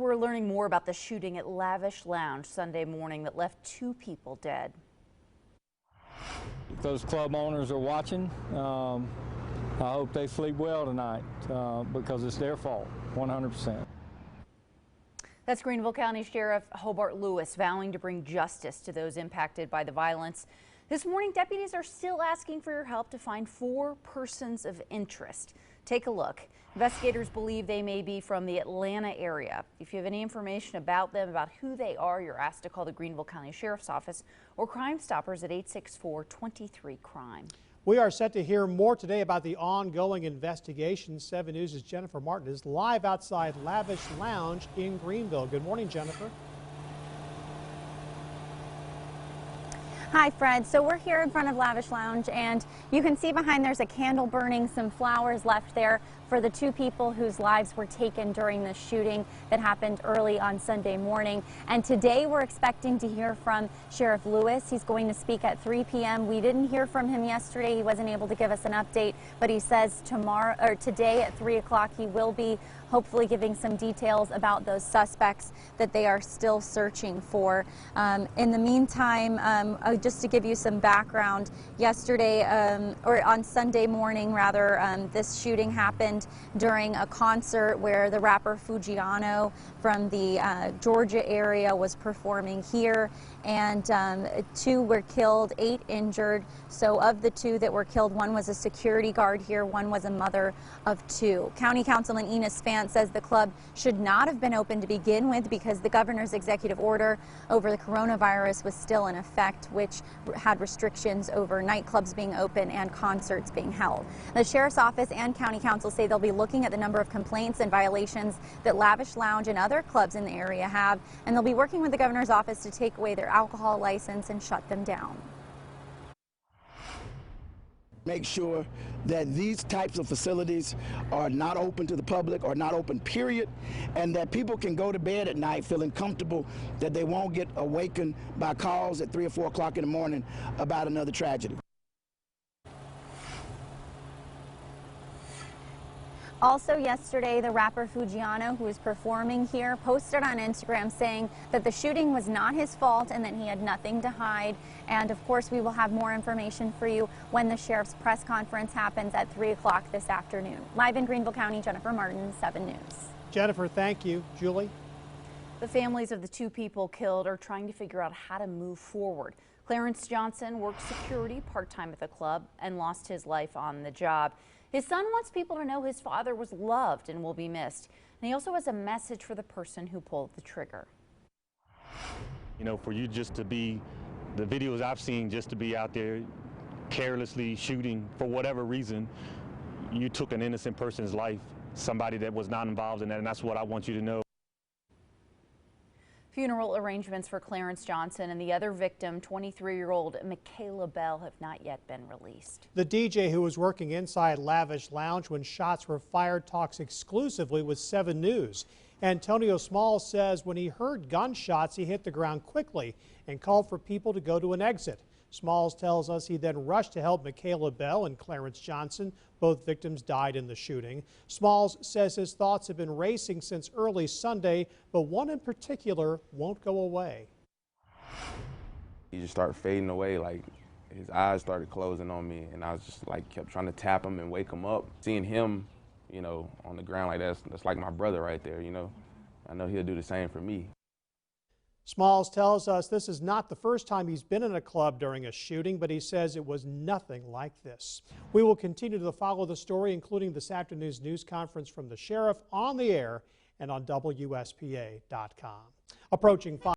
we're learning more about the shooting at Lavish Lounge Sunday morning that left 2 people dead. If those club owners are watching, I hope they sleep well tonight because it's their fault, 100%. That's Greenville County Sheriff Hobart Lewis vowing to bring justice to those impacted by the violence. This morning, deputies are still asking for your help to find 4 persons of interest. Take a look. Investigators believe they may be from the Atlanta area. If you have any information about them, about who they are, you're asked to call the Greenville County Sheriff's Office or Crime Stoppers at 864-23-CRIME. We are set to hear more today about the ongoing investigation. 7 News' Jennifer Martin is live outside Lavish Lounge in Greenville. Good morning, Jennifer. Hi, Fred. So we're here in front of Lavish Lounge, and you can see behind there's a candle burning, some flowers left there for the 2 people whose lives were taken during the shooting that happened early on Sunday morning. And today we're expecting to hear from Sheriff Lewis. He's going to speak at 3 p.m. We didn't hear from him yesterday. He wasn't able to give us an update, but he says today at 3 o'clock he will be hopefully giving some details about those suspects that they are still searching for. In the meantime, just to give you some background, yesterday, or on Sunday morning rather, this shooting happened during a concert where the rapper Fujiano from the Georgia area was performing here, and 2 were killed, 8 injured. So of the 2 that were killed, 1 was a security guard here, 1 was a mother of 2. County Council in ENNIS FANT says the club should not have been open to begin with because the governor's executive order over the coronavirus was still in effect, which had restrictions over nightclubs being open and concerts being held. The Sheriff's Office and County Council say they'll be looking at the number of complaints and violations that Lavish Lounge and other clubs in the area have, and they'll be working with the governor's office to take away their alcohol license and shut them down. Make sure that these types of facilities are not open to the public or not open, period, and that people can go to bed at night feeling comfortable that they won't get awakened by calls at 3 or 4 o'clock in the morning about another tragedy. Also yesterday, the rapper Fujiano, who was performing here, posted on Instagram saying that the shooting was not his fault and that he had nothing to hide. And of course, we will have more information for you when the sheriff's press conference happens at 3 o'clock this afternoon. Live in Greenville County, Jennifer Martin, 7 News. Jennifer, thank you. Julie? The families of the 2 people killed are trying to figure out how to move forward. Clarence Johnson worked security part-time at the club and lost his life on the job. His son wants people to know his father was loved and will be missed. And he also has a message for the person who pulled the trigger. You know, for you just to be, the videos I've seen, just to be out there carelessly shooting for whatever reason, you took an innocent person's life, somebody that was not involved in that, and that's what I want you to know. Funeral arrangements for Clarence Johnson and the other victim, 23-year-old Michaela Bell, have not yet been released. The DJ who was working inside Lavish Lounge when shots were fired talks exclusively with 7 News. Antonio Smalls says when he heard gunshots, he hit the ground quickly and called for people to go to an exit. Smalls tells us he then rushed to help Michaela Bell and Clarence Johnson. Both victims died in the shooting. Smalls says his thoughts have been racing since early Sunday, but one in particular won't go away. He just started fading away, like his eyes started closing on me, and I was just like kept trying to tap him and wake him up. Seeing him, you know, on the ground like that's like my brother right there, you know. I know he'll do the same for me. Smalls tells us this is not the first time he's been in a club during a shooting, but he says it was nothing like this. We will continue to follow the story, including this afternoon's news conference from the sheriff on the air and on WSPA.com. Approaching 5.